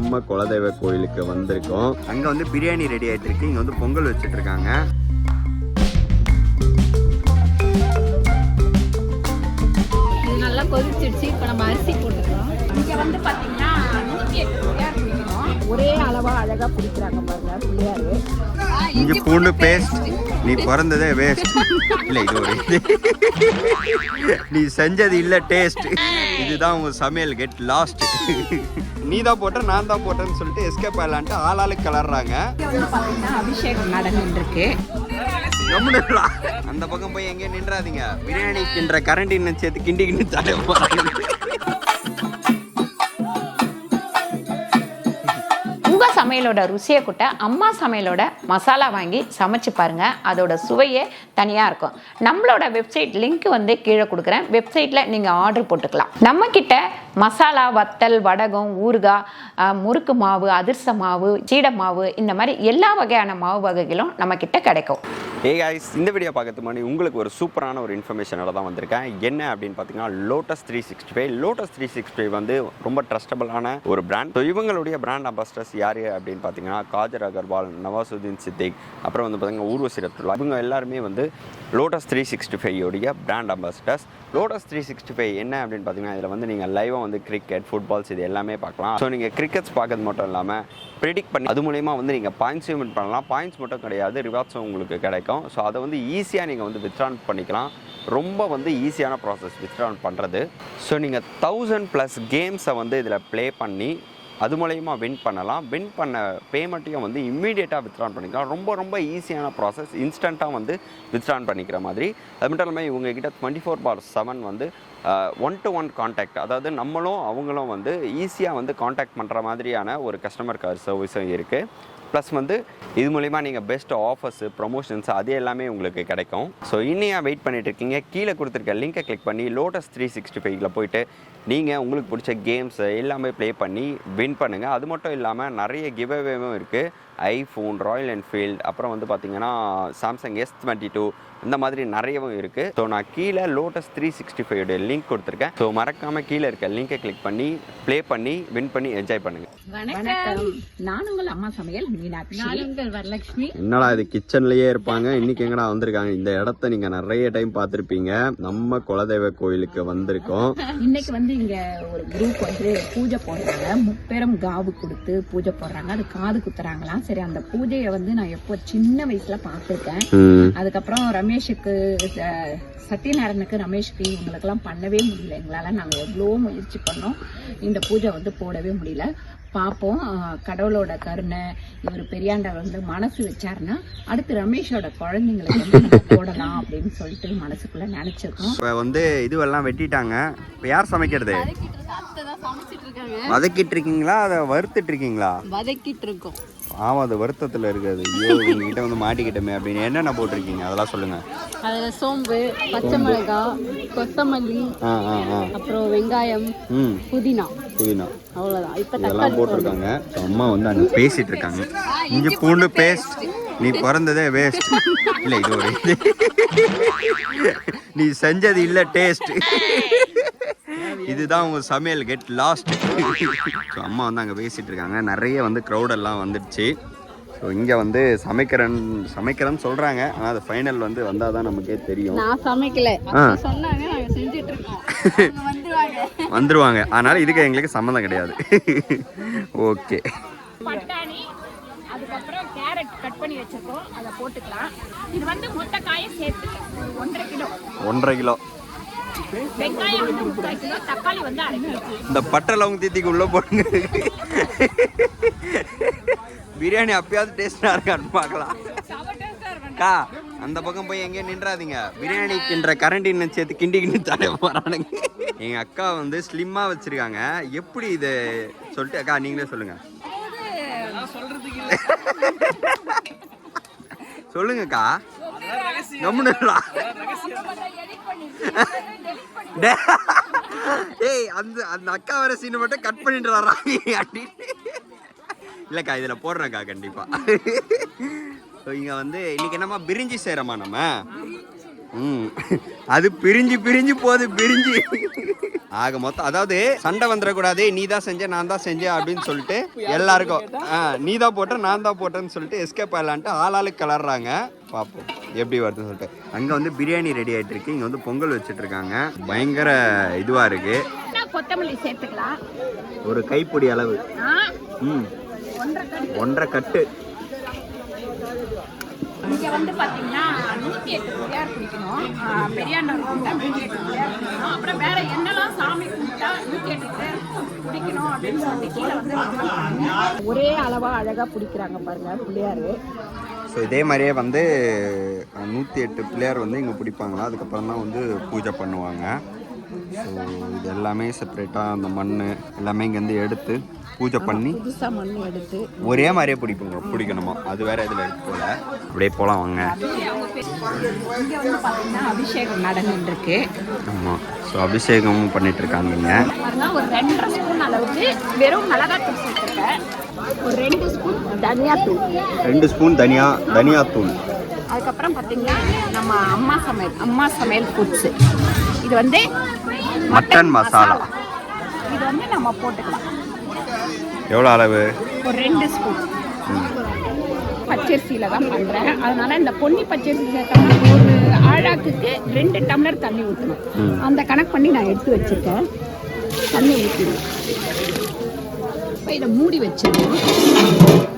நம்ம குலதெய்வ கோயிலுக்கு வந்திருக்கோம். அங்கே வந்து பிரியாணி ரெடி ஆகிட்டு இருக்கு. இங்கே வந்து பொங்கல் வச்சுட்டு இருக்காங்க. நல்லா கொதிச்சிடுச்சு. இப்போ நம்ம அரிசி போட்டுக்கிறோம். இங்கே வந்து பார்த்தீங்கன்னா 108 பிள்ளையார் பிடிக்கணும். ஒரே அளவாக அழகாக பிடிக்கிறாங்க பாருங்க பிள்ளையார். இஞ்சி பூண்டு பேஸ்ட். நீ பிறந்ததே வேஸ்ட். இல்லை இது ஒரு நீ செஞ்சது இல்லை டேஸ்ட். இதுதான் உங்க சமையல் கெட் லாஸ்ட். நீ தான் போட்ட நான் தான் போட்டேன்னு சொல்லிட்டு எஸ்கேப் ஆகலான்ட்டு ஆளாளுக்கு கலர்றாங்க. அபிஷேகம் நடந்துட்டு இருக்கு. அந்த பக்கம் போய் எங்கேயும் நின்றாதீங்க. பிரியாணி கின்ற கரண்டின்னு சேர்த்து கிண்டி கிண்டி தலை போறாங்க. உங்கள் சமையலோட ருசியை கூட்ட அம்மா சமையலோட மசாலா வாங்கி சமைச்சு பாருங்கள். அதோட சுவையே தனியாக இருக்கும். நம்மளோட வெப்சைட் லிங்க் வந்து கீழே கொடுக்குறேன். வெப்சைட்டில் நீங்கள் ஆர்டர் போட்டுக்கலாம். நம்மக்கிட்ட மசாலா, வத்தல், வடகம், ஊறுகாய், முறுக்கு மாவு, அதிர்ச மாவு, சீடை மாவு, இந்த மாதிரி எல்லா வகையான மாவு வகைகளும் நம்மக்கிட்ட கிடைக்கும். காய்ஸ், இந்த வீடியோ பார்க்கறதுக்கு முன்னாடி உங்களுக்கு ஒரு சூப்பரான ஒரு இன்ஃபர்மேஷனோட தான் வந்திருக்கேன். என்ன அப்படின்னு பார்த்தீங்கன்னா லோட்டஸ் 365. லோட்டஸ் 365 வந்து ரொம்ப ட்ரஸ்டபிளான ஒரு பிராண்ட். ஸோ இவங்களுடைய பிராண்ட் அம்பாசிடர்ஸ் யார் அப்படின்னு பார்த்தீங்கன்னா காஜர் அகர்வால், நவாசுதீன் சித்திக், அப்புறம் வந்து பார்த்தீங்கன்னா ஊர்வசி ரத்துல்லா, இவங்க எல்லாருமே வந்து லோட்டஸ் 365 உடைய பிராண்ட் அம்பாசிடர்ஸ். லோட்டஸ் 365 என்ன அப்படின்னு பார்த்தீங்கன்னா இதில் வந்து நீங்கள் லைவாக வந்து கிரிக்கெட், ஃபுட்பால்ஸ் இது எல்லாமே பார்க்கலாம். ஸோ நீங்கள் கிரிக்கெட்ஸ் பார்க்கறது மட்டும் இல்லாமல் ப்ரெடிக்ட் பண்ணி அது மூலயமா வந்து நீங்கள் பாயிண்ட்ஸையும் வின் பண்ணலாம். பாயிண்ட்ஸ் மட்டும் கிடையாது, ரிவார்ட்ஸும் உங்களுக்கு கிடைக்கும். ஸோ அதை வந்து ஈஸியாக நீங்கள் வந்து வித்ட்ரான் பண்ணிக்கலாம். ரொம்ப வந்து ஈஸியான ப்ராசஸ் வித்ட்ரான் பண்ணுறது. ஸோ நீங்கள் 1000+ கேம்ஸை வந்து இதில் ப்ளே பண்ணி அது மூலயமா வின் பண்ணலாம். வின் பண்ண பேமெண்ட்டையும் வந்து இம்மீடியட்டாக வித்ட்ரான் பண்ணிக்கலாம். ரொம்ப ரொம்ப ஈஸியான ப்ராசஸ். இன்ஸ்டண்ட்டாக வந்து வித்ட்ரான் பண்ணிக்கிற மாதிரி. அது மட்டும் இல்லாமல் இவங்ககிட்ட 24/7 வந்து 1-to-1 கான்டாக்ட், அதாவது நம்மளும் அவங்களும் வந்து ஈஸியாக வந்து கான்டாக்ட் பண்ணுற மாதிரியான ஒரு கஸ்டமர் கேர் சர்வீஸும் இருக்குது. ப்ளஸ் வந்து இது மூலிமா நீங்கள் பெஸ்ட் ஆஃபர்ஸு, ப்ரொமோஷன்ஸ் அது எல்லாமே உங்களுக்கு கிடைக்கும். ஸோ இன்னையாக வெயிட் பண்ணிட்டு இருக்கீங்க. கீழே கொடுத்துருக்க லிங்கை கிளிக் பண்ணி லோட்டஸ் 365 போயிட்டு நீங்கள் உங்களுக்கு பிடிச்ச கேம்ஸை எல்லாமே ப்ளே பண்ணி வின் பண்ணுங்கள். அது மட்டும் இல்லாமல் நிறைய கிவ்அவேவும் இருக்குது. ஐஃபோன், ராயல் என்ஃபீல்டு, அப்புறம் வந்து பார்த்திங்கன்னா சாம்சங் S22, இந்த மாதிரி நிறையவும் இருக்குது. ஸோ நான் கீழே லோட்டஸ் 365 லிங்க் கொடுத்துருக்கேன். ஸோ மறக்காமல் கீழே இருக்க லிங்கை கிளிக் பண்ணி ப்ளே பண்ணி வின் பண்ணி என்ஜாய் பண்ணுங்கள். வணக்கம், நான் உங்கள் அம்மா சமையல் மீனாட்சி. நான் உங்கள் வரலட்சுமி. என்னடா இது கிச்சன்லயே இருப்பாங்க, இன்னைக்கு எங்கடா வந்திருக்காங்க? இந்த இடத்த நீங்க நிறைய டைம் பார்த்திருப்பீங்க. நம்ம குலதெய்வ கோயிலுக்கு வந்திருக்கோம். இன்னைக்கு வந்து இங்க ஒரு குரூப் வந்து பூஜை போடுறாங்க. முப்பெரும் காவு கொடுத்து பூஜை போடுறாங்க. அது காது குத்துறாங்களாம். சரி, அந்த பூஜையை வந்து நான் எப்போ சின்ன வயசுல பார்த்துருக்கேன். அதுக்கப்புறம் ரமேஷுக்கு, சத்யநாராயணுக்கு, ரமேஷ்க்கு இவங்களுக்கெல்லாம் பண்ணவே முடியல. எங்களால நாங்கள் எவ்வளோ முயற்சி பண்ணோம். இந்த பூஜை வந்து போடவே முடியல. பார்ப்போம், கடவுளோட கருணை, இவர் பெரியாண்டவர் வந்து மனசு வச்சாருன்னா அடுத்து ரமேஷோட குழந்தைங்களுக்கு வந்து போடலாம் அப்படின்னு சொல்லிட்டு மனசுக்குள்ள நினைச்சிருக்கோம். இப்போ வந்து இதுவெல்லாம் வெட்டிட்டாங்க. இப்போ யார் சமைக்கிறது? வதக்கிட்டு இருக்கீங்களா, அதை வறுத்துட்டு இருக்கீங்களா? வதக்கிட்டு இருக்கோம். ஆமாம், அது வருத்தத்தில் இருக்குது. ஐயோ, உங்ககிட்ட வந்து மாட்டிக்கிட்டோமே அப்படின்னு. என்னென்ன போட்டிருக்கீங்க அதெல்லாம் சொல்லுங்கள். அதில் சோம்பு, பச்சை மிளகாய், கொத்தமல்லி, அப்புறம் வெங்காயம், புதினா அவ்வளோதான். இப்போ இதெல்லாம் போட்டிருக்காங்க. அம்மா வந்து அங்கே பேசிட்டு இருக்காங்க. இஞ்சி பூண்டு பேஸ்ட். நீ பிறந்ததே வேஸ்ட். இல்லை இது ஒரு நீ செஞ்சது இல்லை டேஸ்ட். இதுதான் உங்க சமையல் கெட் லாஸ்ட். ஸோ அம்மா வந்து அங்கே பேசிட்டு இருக்காங்க. நிறைய வந்து க்ரௌடெல்லாம் வந்துடுச்சு. ஸோ இங்கே வந்து சமைக்கிறேன்னு சொல்கிறாங்க. ஆனால் அது ஃபைனல் வந்து வந்தால் தான் நமக்கே தெரியும். நான் சமைக்கல, சொன்னாங்க, நாங்கள் செஞ்சுட்டு இருக்கோம். வந்துருவாங்க. அதனால இதுக்கு எங்களுக்கு சம்மந்தம் கிடையாது. ஓகே. பட்டாணி, அதுக்கப்புறம் கேரட் கட் பண்ணி வச்சிருக்கோம், அதை போட்டுக்கலாம். இது வந்து மொத்த காயை சேர்த்து 1.5 கிலோ. வெங்காயம் வந்து 3/4 கிலோ, தக்காளி வந்து 1/2 கிலோ. இந்த பட்டை லவங்க தீத்திக்கு உள்ள போடுங்க. பிரியாணி அப்பயாவது டேஸ்டா இருக்கான்னு பார்க்கலாம். கா, அந்த பக்கம் போய் எங்கேயும் நின்றாதீங்க. பிரியாணி கின்ற கரண்டின்னு சேர்த்து கிண்டி கிண்டி தலை போறானுங்க. எங்க அக்கா வந்து ஸ்லிம்மா வச்சிருக்காங்க. எப்படி இது சொல்லிட்டு அக்கா நீங்களே சொல்லுங்க. சொல்லுங்கக்கா. ஏய், அந்த அக்கா வர சீனை மட்டும் கட் பண்ணிட்டு வர்றாங்க. இல்லக்கா, இதுல போடுறேன்க்கா கண்டிப்பா. இங்க வந்து இன்னைக்கு என்னமா பிரிஞ்சி செய்யறோமா நம்ம? அது பிரிஞ்சு போகுது பிரிஞ்சு. ஆக மொத்தம் அதாவது சண்டை வந்துடக்கூடாது, நீ தான் செஞ்ச நான் தான் செஞ்சேன் அப்படின்னு சொல்லிட்டு எல்லாருக்கும் நீ தான் போட்ட நான் தான் போட்டேன்னு சொல்லிட்டு எஸ்கேப் ஆகலான்ட்டு ஆளாளுக்கு கலர்றாங்க. பார்ப்போம் எப்படி வருதுன்னு சொல்லிட்டு. அங்கே வந்து பிரியாணி ரெடி ஆகிட்டு இருக்கு, இங்கே வந்து பொங்கல் வச்சுட்டு இருக்காங்க. பயங்கர இதுவாக இருக்கு. கொத்தமல்லி சேர்த்துக்கலாம் ஒரு கைப்பிடி அளவு. 1.5 கட்டு. இங்கே வந்து பார்த்தீங்கன்னா 108 பிள்ளையார் குடிக்கணும். பெரியாண்டவர் கும்பிட்டா 108 பிள்ளையார் குடிக்கணும். அப்புறம் வேற என்னெல்லாம் சாமி கும்பிட்டா 108 பிள்ளையார் குடிக்கணும் அப்படின்னு சொல்லிட்டு கீழே வந்து ஒரே அளவா அழகா பிடிக்கிறாங்க பாருங்க பிள்ளையார். ஸோ இதே மாதிரியே வந்து 108 பிள்ளையார் வந்து இங்கே பிடிப்பாங்களா, அதுக்கப்புறம் தான் வந்து பூஜை பண்ணுவாங்க. ஸோ இது எல்லாமே செப்பரேட்டாக அந்த மண் எல்லாமே இங்கேருந்து எடுத்து பூஜை பண்ணி புதுசாக மண் எடுத்து ஒரே மாதிரியே பிடிக்கணுமா, அது வேற இதில் எடுத்து போல. அப்படியே போகலாம் வாங்க. இங்கே வந்து பார்த்தீங்கன்னா அபிஷேகம் நடந்துருக்கு. ஆமாம், ஸோ அபிஷேகமும் பண்ணிட்டு இருக்காங்க. ஒரு 2.5 ஸ்பூன் அளவுக்கு வெறும் மிளகாத்தூள் சேர்த்துருக்கேன். ஒரு 2 ஸ்பூன் தனியாத்தூள். 2 ஸ்பூன் தனியாத்தூள். அதுக்கப்புறம் பார்த்தீங்கன்னா நம்ம அம்மா சமையல் ஃபுட்ஸு. இது வந்து மட்டன் மசாலா. இது வந்து நம்ம போட்டுக்கலாம். எவ்வளோ அளவு? ஒரு 2 ஸ்பூன். பச்சரிசியில் தான் பண்ணுறேன், அதனால இந்த பொன்னி பச்சரிசி சேர்த்தோம்னா ஒரு ஆழாக்குக்கு 2 டம்ளர் தண்ணி ஊற்றணும். அந்த கணக்கு பண்ணி நான் எடுத்து வச்சுருக்கேன். தண்ணி ஊற்றிடுவேன். இப்போ இதை மூடி வச்சிடணும்.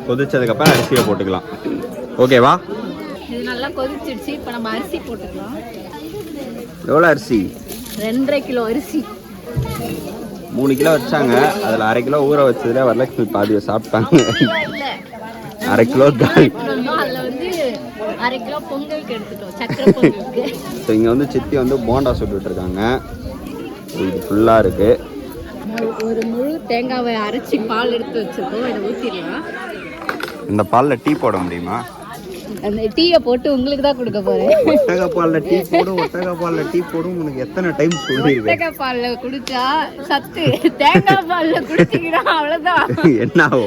கொதிச்சதுக்கப்புறம் அரிசியை போட்டுக்கலாம். ஓகேவா? இது நல்லா கொதிச்சிடுச்சு. இப்போ நம்ம அரிசி போட்டுக்கலாம். எவ்வளோ அரிசி? 2.5 கிலோ அரிசி. 3 கிலோ வச்சாங்க, அதில் 1/2 கிலோ ஊற வச்சதுல வரலட்சுமி பாதியை சாப்பிட்டாங்க. 1/2 கிலோ காய். அதில் வந்து 1/2 கிலோ பொங்கலுக்கு எடுத்துட்டோம், சக்கரை பொங்கலுக்கு. ஸோ இங்கே வந்து சித்தி வந்து போண்டா சுட்டுட்டு இருக்காங்க. இது ஃபுல்லாக இருக்கு. ஒரு முழு தேங்காவை அரைச்சி பால் எடுத்து வச்சிருக்கோம், இதை ஊற்றிடலாம். இந்த பாலில் டீ போட முடியுமா? அந்த டீயை போட்டு உங்களுக்கு தான் கொடுக்க போறேன். ஒட்டக பாலில் டீ போடும். உனக்கு எத்தனை டைம் சொல்லிருக்கேன்? ஒட்டக பாலில் குடிச்சா சத்து, தேங்காய் பாலில் குடிச்சிக்கிறா அவ்வளோதான். என்னவோ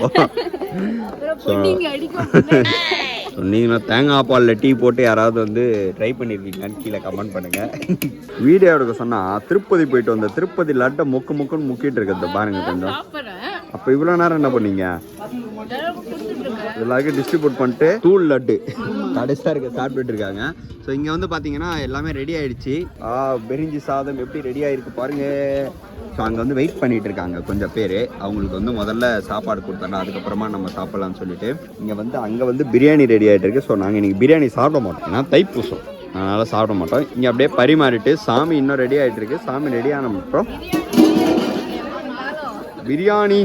சொன்னீங்கன்னா தேங்காய் பாலில் டீ போட்டு யாராவது வந்து ட்ரை பண்ணியிருக்கீங்கன்னு கீழே கமெண்ட் பண்ணுங்க. வீடியோ எடுக்க சொன்னா திருப்பதி போயிட்டு வந்த திருப்பதி லட்டை முக்குன்னு முக்கிட்டு இருக்கிறத பாருங்க கொஞ்சம். அப்போ இவ்வளோ நேரம் என்ன பண்ணீங்க? எல்லாருக்கும் டிஸ்ட்ரிபியூட் பண்ணிட்டு தூள் லட்டு கடைசியாக இருக்க சாப்பிட்டுட்டு இருக்காங்க. ஸோ இங்கே வந்து பார்த்தீங்கன்னா எல்லாமே ரெடி ஆயிடுச்சு. பிரிஞ்சி சாதம் எப்படி ரெடி ஆகிருக்கு பாருங்க. ஸோ அங்கே வந்து வெயிட் பண்ணிட்டு இருக்காங்க கொஞ்சம் பேர். அவங்களுக்கு வந்து முதல்ல சாப்பாடு கொடுத்தோம், அதுக்கப்புறமா நம்ம சாப்பிட்லான்னு சொல்லிட்டு இங்கே வந்து அங்கே வந்து பிரியாணி ரெடி ஆகிட்டு இருக்கு. ஸோ நாங்கள் இன்றைக்கி பிரியாணி சாப்பிட மாட்டோம், ஏன்னா தைப்பூசம், அதனால் சாப்பிட மாட்டோம். இங்கே அப்படியே பரிமாறிட்டு சாமி இன்னும் ரெடி ஆகிட்டு இருக்கு. சாமி ரெடி ஆன அப்புறம் பிரியாணி.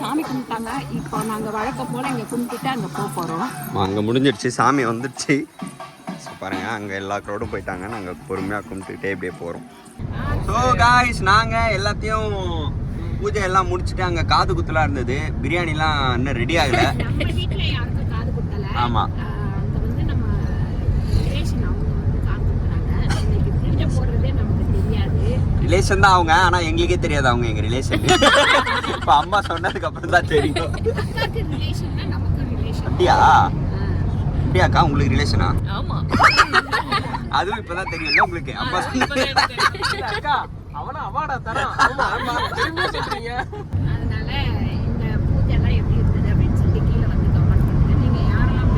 சாமி கும்பிட்டாங்க. இப்போ நாங்கள் வழக்கம் போல இங்கே கும்பிட்டுட்டு அங்கே போகிறோம். அங்கே முடிஞ்சிடுச்சு, சாமி வந்துடுச்சு. பாருங்க அங்கே எல்லா க்ரௌடும் போயிட்டாங்க. நாங்கள் பொறுமையாக கும்பிட்டுட்டே இப்படியே போகிறோம். ஸோ காய்ஸ், நாங்கள் எல்லாத்தையும் பூஜை எல்லாம் முடிச்சுட்டு அங்கே காது குத்துலாம் இருந்தது. பிரியாணிலாம் இன்னும் ரெடி ஆகலை. ஆமாம், ரிலேஷன் தான் அவங்க, ஆனால் எங்களுக்கே தெரியாது அவங்க எங்கள் ரிலேஷன். இப்போ அம்மா சொன்னதுக்கு அப்புறம் தான் தெரியும். அப்படியாக்கா உங்களுக்கு ரிலேஷனா? அதுவும் இப்பதான் தெரியும்ல உங்களுக்கு. அப்பா அக்கா அவனா அவார்டா தரான். அதனால இந்த பூஜை எல்லாம் எப்படி இருந்தது அப்படின்னு சொல்லி கீழே வந்து கமெண்ட் பண்ணுங்க. நீங்க யாரெல்லாம்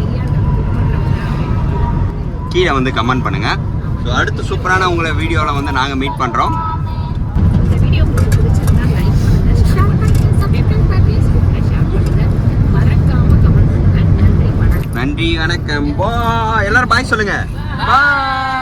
கீழே வந்து கமெண்ட் பண்ணுங்க. ஸோ அடுத்து சூப்பரான உங்களை வீடியோவில் வந்து நாங்கள் மீட் பண்ணுறோம். இந்த வீடியோ உங்களுக்கு பிடிச்சிருந்தா லைக் பண்ணுங்க, ஷேர் பண்ணுங்க, சப்ஸ்கிரைப் பண்ணுங்க, ஃபேஸ்புக்ல ஷேர் பண்ணுங்க, மறக்காம கமெண்ட் பண்ணுங்க. நன்றி வணக்கம். நன்றி வணக்கம். எல்லாரும் பாய் சொல்லுங்க. பாய்.